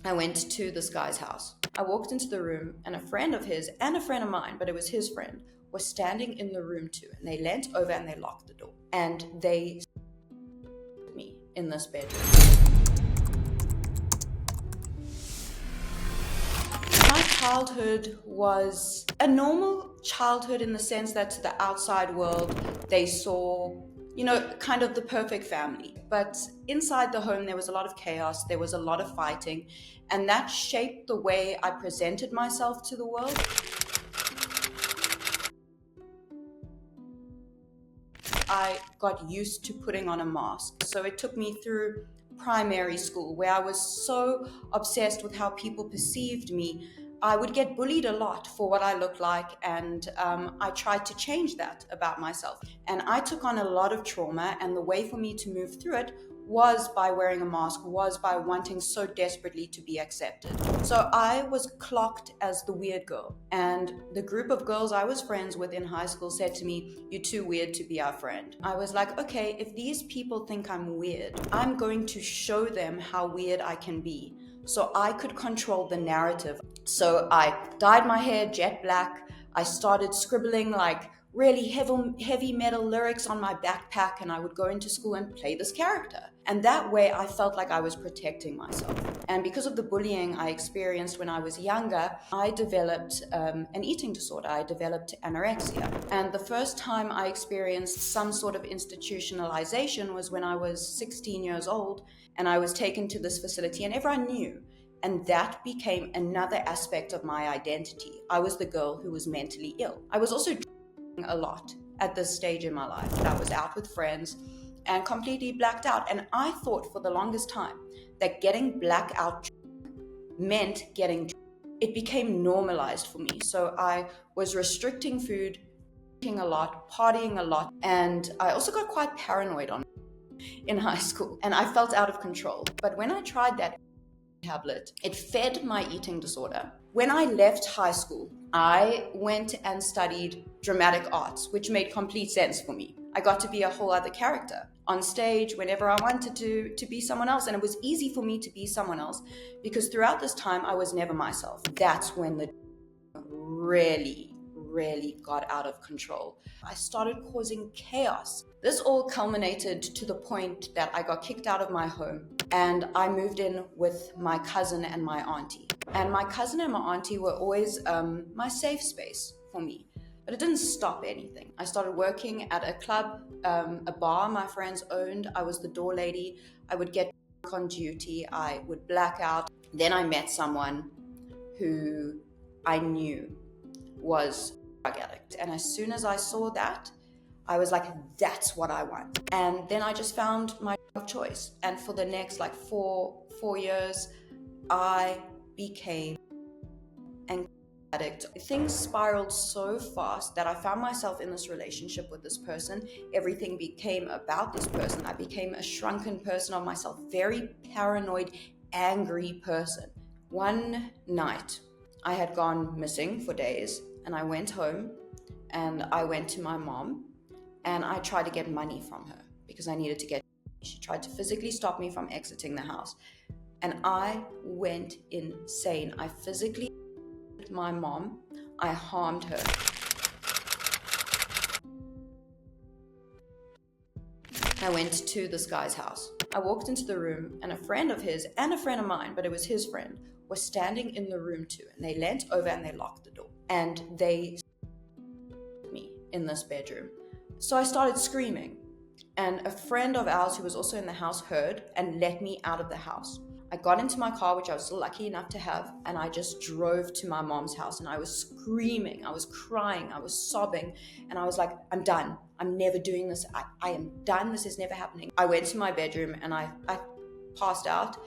I went to this guy's house. I walked into the room, and a friend of his and a friend of mine, but it was his friend, was standing in the room too. And they leant over and they locked the door. And they me in this bedroom. My childhood was a normal childhood in the sense that to the outside world, they saw, kind of the perfect family. But inside the home, there was a lot of chaos, there was a lot of fighting, and that shaped the way I presented myself to the world. I got used to putting on a mask. So it took me through primary school, where I was so obsessed with how people perceived me. I would get bullied a lot for what I looked like, and I tried to change that about myself. And I took on a lot of trauma, and the way for me to move through it was by wearing a mask, was by wanting so desperately to be accepted. So I was clocked as the weird girl, and the group of girls I was friends with in high school said to me, "You're too weird to be our friend." I was like, okay, if these people think I'm weird, I'm going to show them how weird I can be. So I could control the narrative. So I dyed my hair jet black. I started scribbling like really heavy metal lyrics on my backpack, and I would go into school and play this character. And that way I felt like I was protecting myself. And because of the bullying I experienced when I was younger, I developed an eating disorder. I developed anorexia. And the first time I experienced some sort of institutionalization was when I was 16 years old, and I was taken to this facility, and everyone knew. And that became another aspect of my identity. I was the girl who was mentally ill. I was also a lot at this stage in my life. I was out with friends and completely blacked out. And I thought for the longest time that getting blackout meant getting drunk. It became normalized for me. So I was restricting food, eating a lot, partying a lot. And I also got quite paranoid in high school, and I felt out of control. But when I tried that tablet, it fed my eating disorder. When I left high school, I went and studied dramatic arts, which made complete sense for me. I got to be a whole other character on stage whenever I wanted to be someone else. And it was easy for me to be someone else because throughout this time, I was never myself. That's when the really got out of control. I started causing chaos. This all culminated to the point that I got kicked out of my home, and I moved in with my cousin and my auntie. And my cousin and my auntie were always my safe space for me. But it didn't stop anything. I started working at a club, a bar my friends owned. I was the door lady. I would get on duty. I would black out. Then I met someone who I knew was a drug addict. And as soon as I saw that, I was like, that's what I want. And then I just found my choice. And for the next four years, I became an addict. Things spiraled so fast that I found myself in this relationship with this person. Everything became about this person. I became a shrunken person of myself, very paranoid, angry person. One night, I had gone missing for days, and I went home and I went to my mom and I tried to get money from her because I needed to get. She tried to physically stop me from exiting the house, and I went insane. I physically hit my mom. I harmed her. I went to this guy's house. I walked into the room, and a friend of his and a friend of mine, but it was his friend, was standing in the room too. And they leant over and they locked the door. And they me in this bedroom. So I started screaming. And a friend of ours who was also in the house heard and let me out of the house. I got into my car, which I was still lucky enough to have, and I just drove to my mom's house, and I was screaming, I was crying, I was sobbing, and I was like, I'm done. I'm never doing this. I am done. This is never happening. I went to my bedroom and I passed out,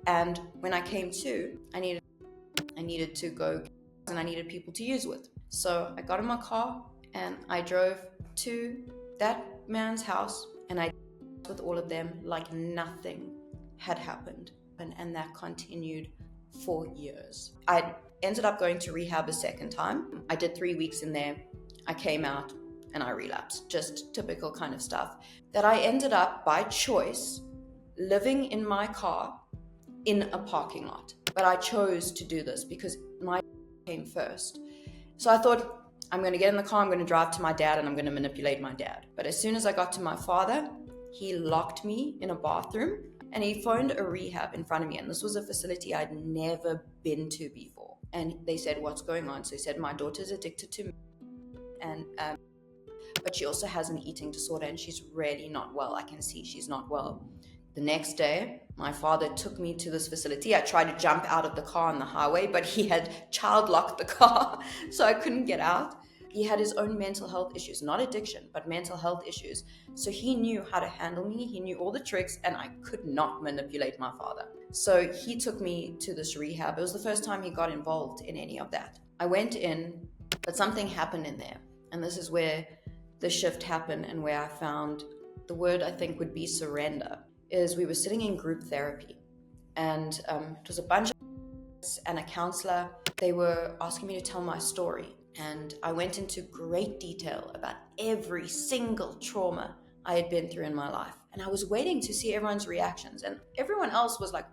and when I came to, I needed to go, and I needed people to use with. So I got in my car and I drove to that man's house, and I with all of them like nothing had happened. And that continued for years. I ended up going to rehab a second time. I did 3 weeks in there. I came out and I relapsed. Just typical kind of stuff. That I ended up, by choice, living in my car in a parking lot. But I chose to do this because my came first. So I thought, I'm going to get in the car, I'm going to drive to my dad, and I'm going to manipulate my dad. But as soon as I got to my father, he locked me in a bathroom and he phoned a rehab in front of me. And this was a facility I'd never been to before. And they said, what's going on? So he said, my daughter's addicted to me, and but she also has an eating disorder and she's really not well. I can see she's not well. The next day, my father took me to this facility. I tried to jump out of the car on the highway, but he had child locked the car, so I couldn't get out. He had his own mental health issues, not addiction, but mental health issues. So he knew how to handle me. He knew all the tricks, and I could not manipulate my father. So he took me to this rehab. It was the first time he got involved in any of that. I went in, but something happened in there. And this is where the shift happened and where I found the word I think would be surrender. Is we were sitting in group therapy, and it was a bunch of and a counselor. They were asking me to tell my story, and I went into great detail about every single trauma I had been through in my life. And I was waiting to see everyone's reactions, and everyone else was like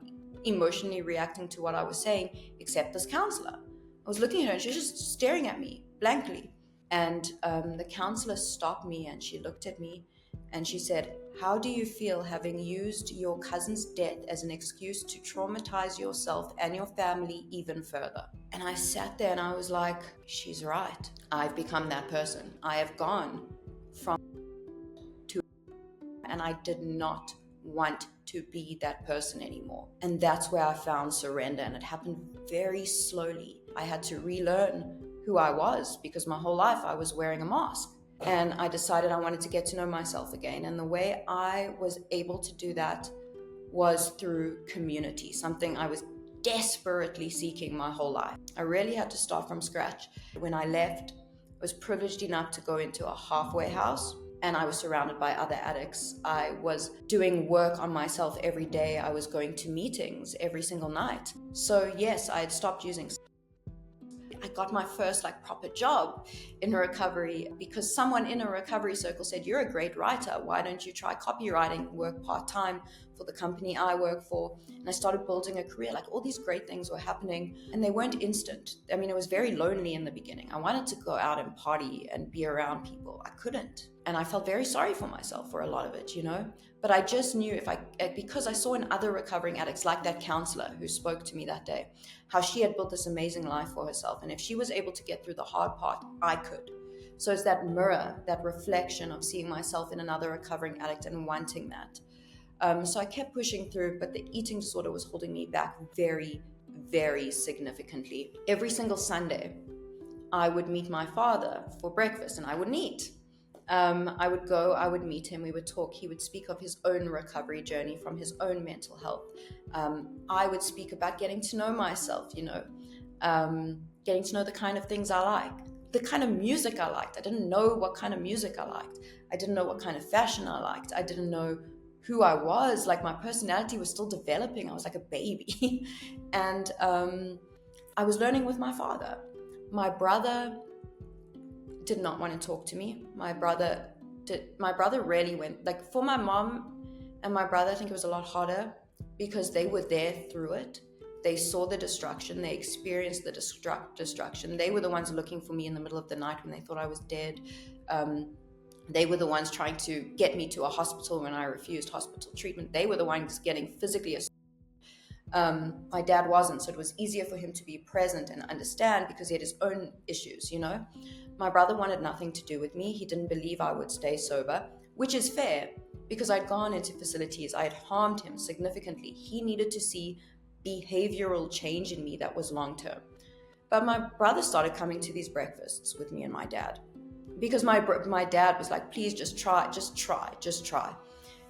emotionally reacting to what I was saying, except this counselor. I was looking at her and she was just staring at me blankly. And the counselor stopped me and she looked at me and she said, how do you feel having used your cousin's death as an excuse to traumatize yourself and your family even further? And I sat there and I was like, she's right. I've become that person. I have gone from to, and I did not want to be that person anymore. And that's where I found surrender. And it happened very slowly. I had to relearn who I was because my whole life I was wearing a mask. And I decided I wanted to get to know myself again. And the way I was able to do that was through community, something I was desperately seeking my whole life. I really had to start from scratch. When I left, I was privileged enough to go into a halfway house, and I was surrounded by other addicts. I was doing work on myself every day. I was going to meetings every single night. So yes, I had stopped using. I got my first proper job in a recovery because someone in a recovery circle said, you're a great writer. Why don't you try copywriting, work part-time for the company I work for? And I started building a career. All these great things were happening and they weren't instant. I mean, it was very lonely in the beginning. I wanted to go out and party and be around people. I couldn't. And I felt very sorry for myself for a lot of it, But I just knew because I saw in other recovering addicts, like that counselor who spoke to me that day, how she had built this amazing life for herself. And if she was able to get through the hard part, I could. So it's that mirror, that reflection of seeing myself in another recovering addict and wanting that. So I kept pushing through, but the eating disorder was holding me back very, very significantly. Every single Sunday, I would meet my father for breakfast and I wouldn't eat. I would meet him, we would talk, he would speak of his own recovery journey from his own mental health. I would speak about getting to know myself, getting to know the kind of things I like, the kind of music I liked. I didn't know what kind of music I liked. I didn't know what kind of fashion I liked. I didn't know who I was. My personality was still developing. I was like a baby. And I was learning with my father. My brother did not want to talk to me. My brother rarely went, for my mom and my brother, I think it was a lot harder because they were there through it. They saw the destruction, they experienced the destruction. They were the ones looking for me in the middle of the night when they thought I was dead. They were the ones trying to get me to a hospital when I refused hospital treatment. They were the ones getting physically assaulted. My dad wasn't, so it was easier for him to be present and understand because he had his own issues, My brother wanted nothing to do with me. He didn't believe I would stay sober, which is fair because I'd gone into facilities. I had harmed him significantly. He needed to see behavioral change in me that was long-term. But my brother started coming to these breakfasts with me and my dad because my dad was like, please just try.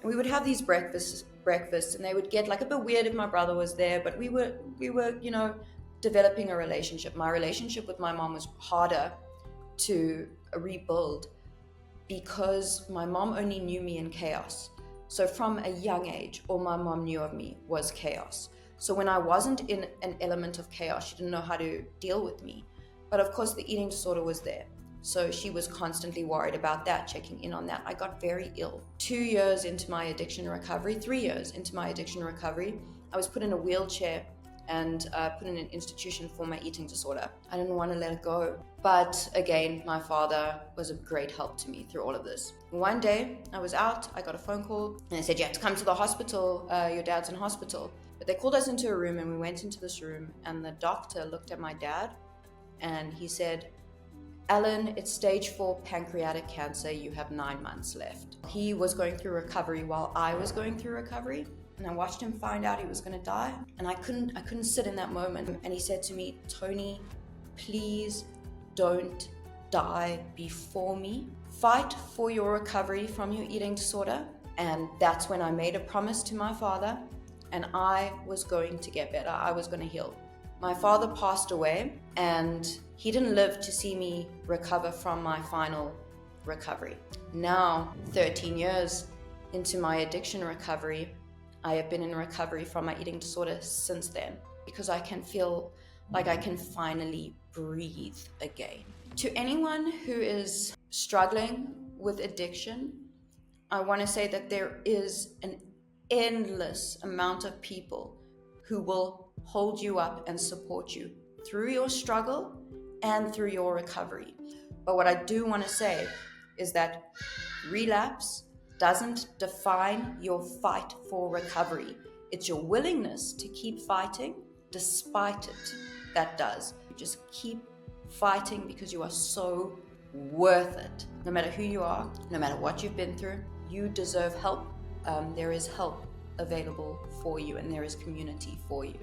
And we would have these breakfasts and they would get a bit weird if my brother was there, but we were, developing a relationship. My relationship with my mom was harder to rebuild because my mom only knew me in chaos. So from a young age, all my mom knew of me was chaos. So when I wasn't in an element of chaos, she didn't know how to deal with me. But of course, the eating disorder was there. So she was constantly worried about that, checking in on that. I got very ill. 2 years into my addiction recovery, 3 years into my addiction recovery, I was put in a wheelchair and put in an institution for my eating disorder. I didn't want to let it go. But again, my father was a great help to me through all of this. One day, I was out, I got a phone call, and they said, you have to come to the hospital, your dad's in hospital. But they called us into a room, and we went into this room, and the doctor looked at my dad, and he said, Alan, it's stage 4 pancreatic cancer, you have 9 months left. He was going through recovery while I was going through recovery, and I watched him find out he was going to die, and I couldn't sit in that moment. And he said to me, Toni, please don't die before me. Fight for your recovery from your eating disorder. And that's when I made a promise to my father, and I was going to get better. I was going to heal. My father passed away, and he didn't live to see me recover from my final recovery. Now, 13 years into my addiction recovery, I have been in recovery from my eating disorder since then, because I can feel like I can finally breathe again. To anyone who is struggling with addiction, I want to say that there is an endless amount of people who will hold you up and support you through your struggle and through your recovery. But what I do want to say is that relapse doesn't define your fight for recovery. It's your willingness to keep fighting despite it that does. You just keep fighting because you are so worth it. No matter who you are, no matter what you've been through, you deserve help. There is help available for you, and there is community for you.